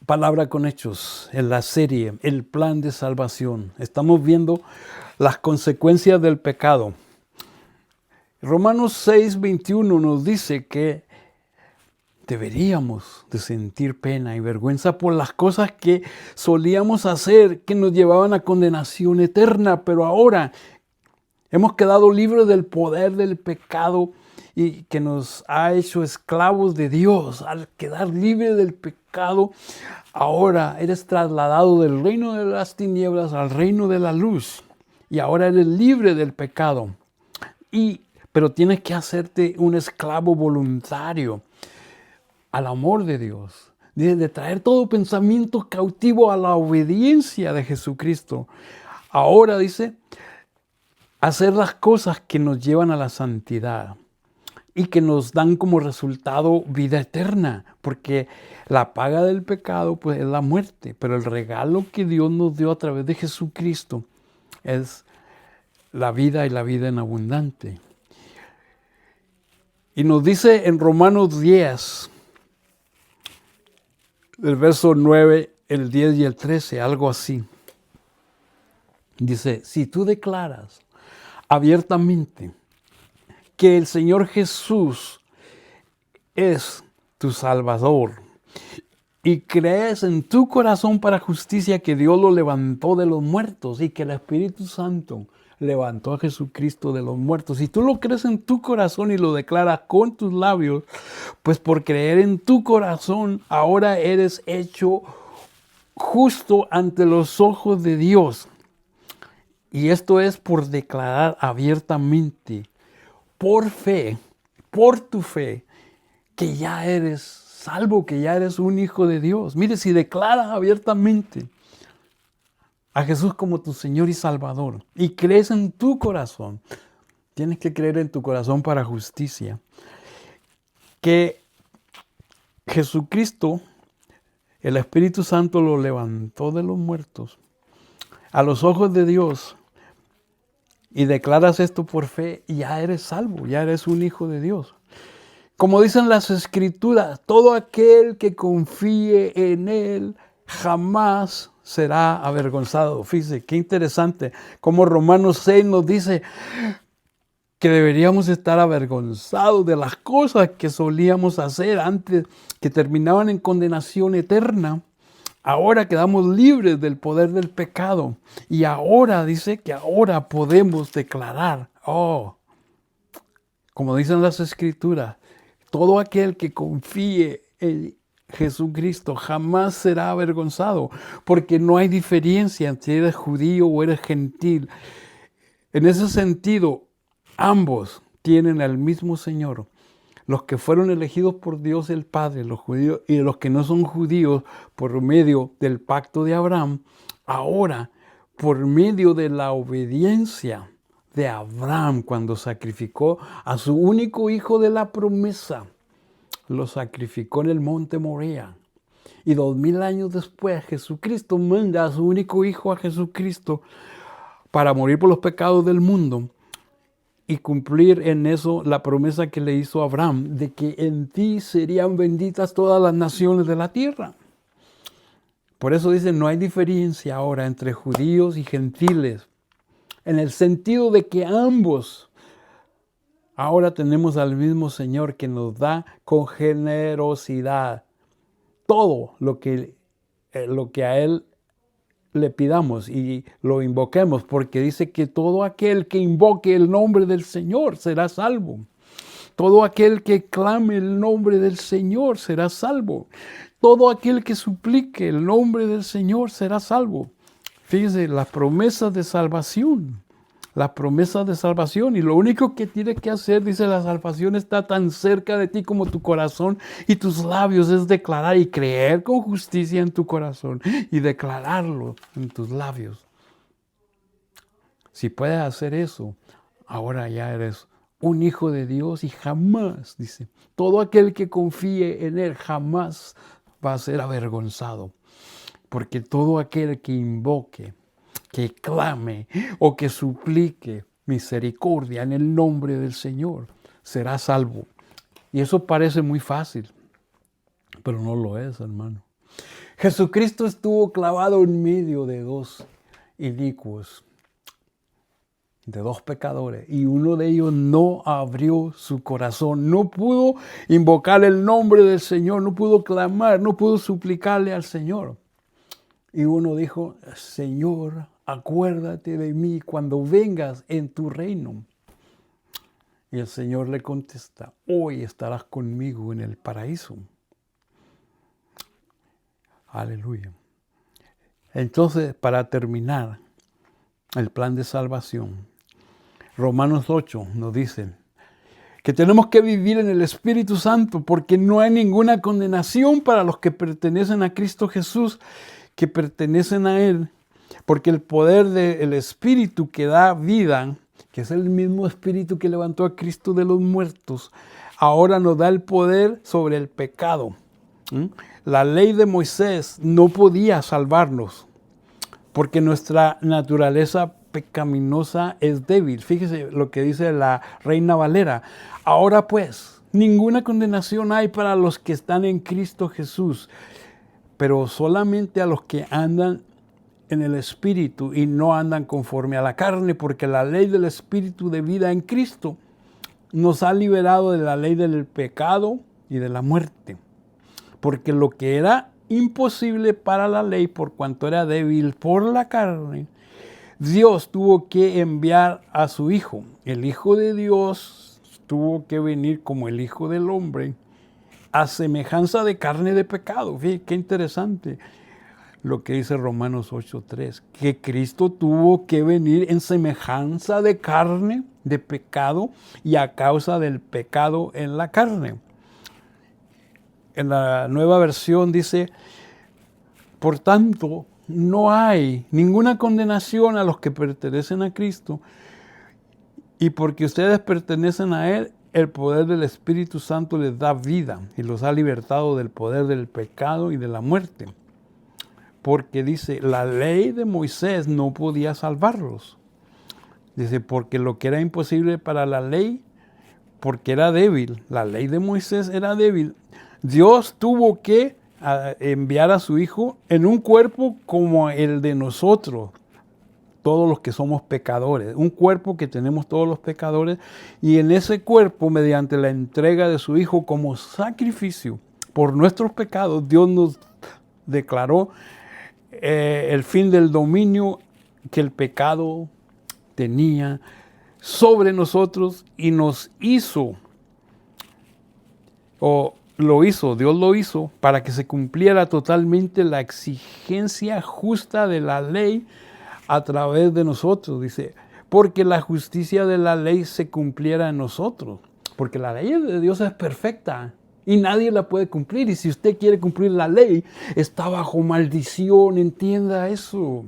Palabra con Hechos, en la serie El Plan de Salvación. Estamos viendo las consecuencias del pecado. Romanos 6:21 nos dice que deberíamos de sentir pena y vergüenza por las cosas que solíamos hacer, que nos llevaban a condenación eterna, pero ahora hemos quedado libres del poder del pecado y que nos ha hecho esclavos de Dios. Al quedar libre del pecado, ahora eres trasladado del reino de las tinieblas al reino de la luz. Y ahora eres libre del pecado. Pero tienes que hacerte un esclavo voluntario al amor de Dios. De traer todo pensamiento cautivo a la obediencia de Jesucristo. Ahora dice, hacer las cosas que nos llevan a la santidad y que nos dan como resultado vida eterna, porque la paga del pecado pues es la muerte, pero el regalo que Dios nos dio a través de Jesucristo es la vida y la vida en abundante. Y nos dice en Romanos 10, el verso 9, el 10 y el 13, algo así. Dice, si tú declaras abiertamente que el Señor Jesús es tu Salvador y crees en tu corazón para justicia que Dios lo levantó de los muertos y que el Espíritu Santo levantó a Jesucristo de los muertos. Si tú lo crees en tu corazón y lo declaras con tus labios, pues por creer en tu corazón ahora eres hecho justo ante los ojos de Dios. Y esto es por declarar abiertamente, por fe, por tu fe, que ya eres salvo, que ya eres un hijo de Dios. Mire, si declaras abiertamente a Jesús como tu Señor y Salvador y crees en tu corazón, tienes que creer en tu corazón para justicia, que Jesucristo, el Espíritu Santo, lo levantó de los muertos a los ojos de Dios, y declaras esto por fe, y ya eres salvo, ya eres un hijo de Dios. Como dicen las Escrituras, todo aquel que confíe en Él jamás será avergonzado. Fíjese, qué interesante, como Romanos 6 nos dice que deberíamos estar avergonzados de las cosas que solíamos hacer antes, que terminaban en condenación eterna. Ahora quedamos libres del poder del pecado. Y ahora dice que ahora podemos declarar, como dicen las Escrituras, todo aquel que confíe en Jesucristo jamás será avergonzado, porque no hay diferencia entre eres judío o eres gentil. En ese sentido, ambos tienen al mismo Señor. Los que fueron elegidos por Dios el Padre, los judíos, y los que no son judíos por medio del pacto de Abraham, ahora por medio de la obediencia de Abraham cuando sacrificó a su único hijo de la promesa, lo sacrificó en el monte Moría. Y 2000 años después Jesucristo manda a su único hijo, a Jesucristo, para morir por los pecados del mundo. Y cumplir en eso la promesa que le hizo Abraham, de que en ti serían benditas todas las naciones de la tierra. Por eso dice, no hay diferencia ahora entre judíos y gentiles, en el sentido de que ambos ahora tenemos al mismo Señor que nos da con generosidad todo lo que a Él le pidamos y lo invoquemos, porque dice que todo aquel que invoque el nombre del Señor será salvo. Todo aquel que clame el nombre del Señor será salvo. Todo aquel que suplique el nombre del Señor será salvo. Fíjese, las promesas de salvación. Las promesas de salvación, y lo único que tienes que hacer, dice, la salvación está tan cerca de ti como tu corazón y tus labios, es declarar y creer con justicia en tu corazón y declararlo en tus labios. Si puedes hacer eso, ahora ya eres un hijo de Dios y jamás, dice, todo aquel que confíe en Él jamás va a ser avergonzado, porque todo aquel que invoque, que clame o que suplique misericordia en el nombre del Señor, será salvo. Y eso parece muy fácil, pero no lo es, hermano. Jesucristo estuvo clavado en medio de dos inicuos, de dos pecadores, y uno de ellos no abrió su corazón, no pudo invocar el nombre del Señor, no pudo clamar, no pudo suplicarle al Señor. Y uno dijo: Señor, acuérdate de mí cuando vengas en tu reino. Y el Señor le contesta: hoy estarás conmigo en el paraíso. Aleluya. Entonces, para terminar el plan de salvación, Romanos 8 nos dice que tenemos que vivir en el Espíritu Santo, porque no hay ninguna condenación para los que pertenecen a Cristo Jesús, que pertenecen a Él, porque el poder del Espíritu que da vida, que es el mismo Espíritu que levantó a Cristo de los muertos, ahora nos da el poder sobre el pecado. La ley de Moisés no podía salvarnos, porque nuestra naturaleza pecaminosa es débil. Fíjese lo que dice la Reina Valera. Ahora pues, ninguna condenación hay para los que están en Cristo Jesús, pero solamente a los que andan en el Espíritu y no andan conforme a la carne, porque la ley del Espíritu de vida en Cristo nos ha liberado de la ley del pecado y de la muerte. Porque lo que era imposible para la ley, por cuanto era débil por la carne, Dios tuvo que enviar a su Hijo. El Hijo de Dios tuvo que venir como el Hijo del hombre, a semejanza de carne de pecado. Fíjate qué interesante lo que dice Romanos 8:3, que Cristo tuvo que venir en semejanza de carne de pecado y a causa del pecado en la carne. En la Nueva Versión dice: por tanto, no hay ninguna condenación a los que pertenecen a Cristo, y porque ustedes pertenecen a Él, el poder del Espíritu Santo les da vida y los ha libertado del poder del pecado y de la muerte. Porque dice, la ley de Moisés no podía salvarlos. Dice, porque lo que era imposible para la ley, porque era débil, la ley de Moisés era débil, Dios tuvo que enviar a su Hijo en un cuerpo como el de nosotros, todos los que somos pecadores, un cuerpo que tenemos todos los pecadores, y en ese cuerpo, mediante la entrega de su Hijo como sacrificio por nuestros pecados, Dios nos declaró el fin del dominio que el pecado tenía sobre nosotros y nos hizo, Dios lo hizo para que se cumpliera totalmente la exigencia justa de la ley a través de nosotros. Dice, porque la justicia de la ley se cumpliera en nosotros. Porque la ley de Dios es perfecta y nadie la puede cumplir. Y si usted quiere cumplir la ley, está bajo maldición, entienda eso.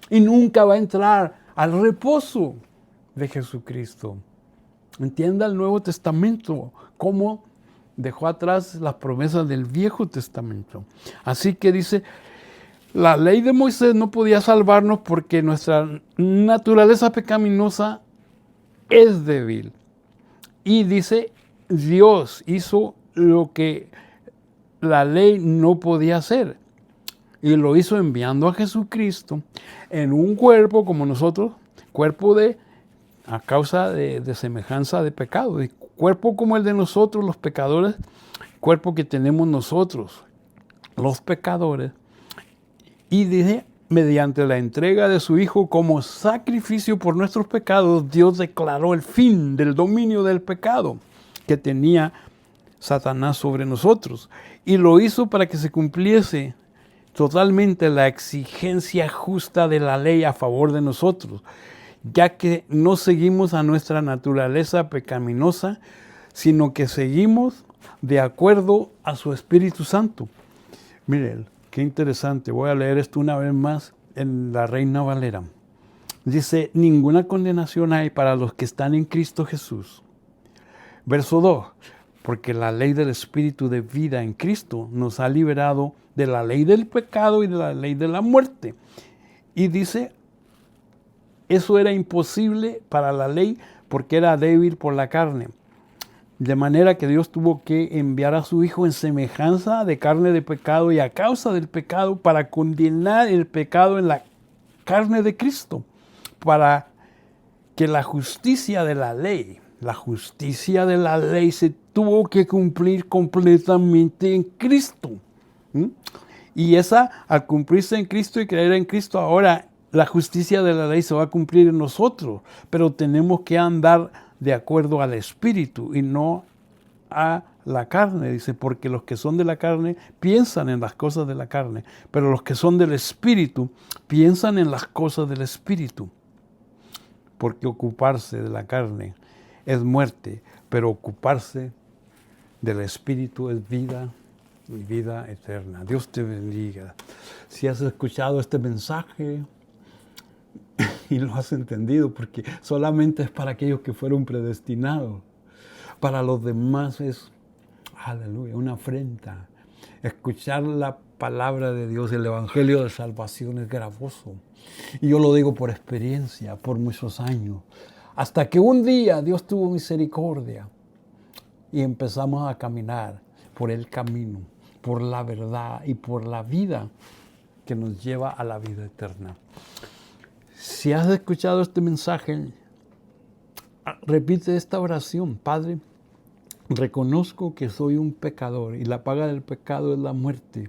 Y nunca va a entrar al reposo de Jesucristo. Entienda el Nuevo Testamento, cómo dejó atrás las promesas del Viejo Testamento. Así que dice, la ley de Moisés no podía salvarnos porque nuestra naturaleza pecaminosa es débil. Y dice, Dios hizo lo que la ley no podía hacer. Y lo hizo enviando a Jesucristo en un cuerpo como nosotros, cuerpo a causa de semejanza de pecado. Cuerpo como el de nosotros, los pecadores, cuerpo que tenemos nosotros, los pecadores. Y dice, mediante la entrega de su Hijo como sacrificio por nuestros pecados, Dios declaró el fin del dominio del pecado que tenía Satanás sobre nosotros. Y lo hizo para que se cumpliese totalmente la exigencia justa de la ley a favor de nosotros, ya que no seguimos a nuestra naturaleza pecaminosa, sino que seguimos de acuerdo a su Espíritu Santo. Miren, qué interesante. Voy a leer esto una vez más en la Reina Valera. Dice, ninguna condenación hay para los que están en Cristo Jesús. Verso 2, porque la ley del Espíritu de vida en Cristo nos ha liberado de la ley del pecado y de la ley de la muerte. Y dice, eso era imposible para la ley porque era débil por la carne. De manera que Dios tuvo que enviar a su Hijo en semejanza de carne de pecado y a causa del pecado para condenar el pecado en la carne de Cristo, para que la justicia de la ley se tuvo que cumplir completamente en Cristo. ¿Mm? Y al cumplirse en Cristo y creer en Cristo, ahora la justicia de la ley se va a cumplir en nosotros, pero tenemos que andar de acuerdo al Espíritu y no a la carne, dice, porque los que son de la carne piensan en las cosas de la carne, pero los que son del Espíritu piensan en las cosas del Espíritu, porque ocuparse de la carne es muerte, pero ocuparse del Espíritu es vida y vida eterna. Dios te bendiga. Si has escuchado este mensaje y lo has entendido, porque solamente es para aquellos que fueron predestinados. Para los demás es, aleluya, una afrenta. Escuchar la palabra de Dios, el Evangelio de salvación es gravoso. Y yo lo digo por experiencia, por muchos años. Hasta que un día Dios tuvo misericordia y empezamos a caminar por el camino, por la verdad y por la vida que nos lleva a la vida eterna. Si has escuchado este mensaje, repite esta oración: Padre, reconozco que soy un pecador y la paga del pecado es la muerte,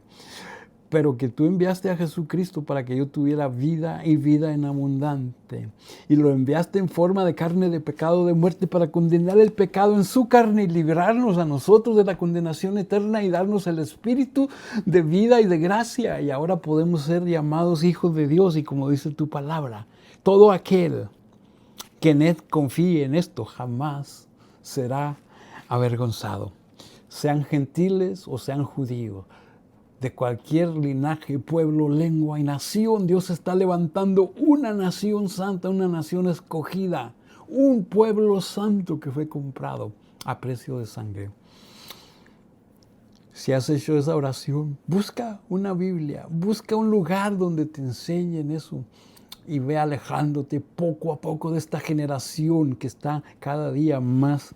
pero que tú enviaste a Jesucristo para que yo tuviera vida y vida en abundante. Y lo enviaste en forma de carne de pecado, de muerte, para condenar el pecado en su carne y librarnos a nosotros de la condenación eterna y darnos el espíritu de vida y de gracia. Y ahora podemos ser llamados hijos de Dios. Y como dice tu palabra, todo aquel que en él confíe en esto jamás será avergonzado. Sean gentiles o sean judíos, de cualquier linaje, pueblo, lengua y nación, Dios está levantando una nación santa, una nación escogida, un pueblo santo que fue comprado a precio de sangre. Si has hecho esa oración, busca una Biblia, busca un lugar donde te enseñen eso y ve alejándote poco a poco de esta generación que está cada día más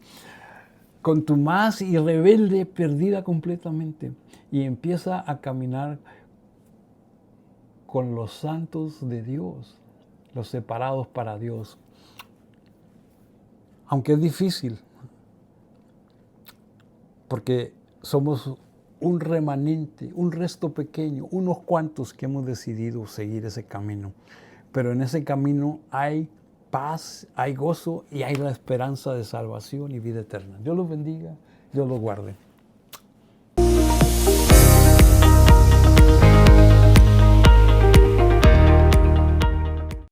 contumaz y rebelde, perdida completamente, y empieza a caminar con los santos de Dios, los separados para Dios. Aunque es difícil, porque somos un remanente, un resto pequeño, unos cuantos que hemos decidido seguir ese camino. Pero en ese camino hay paz, hay gozo y hay la esperanza de salvación y vida eterna. Dios los bendiga, Dios los guarde.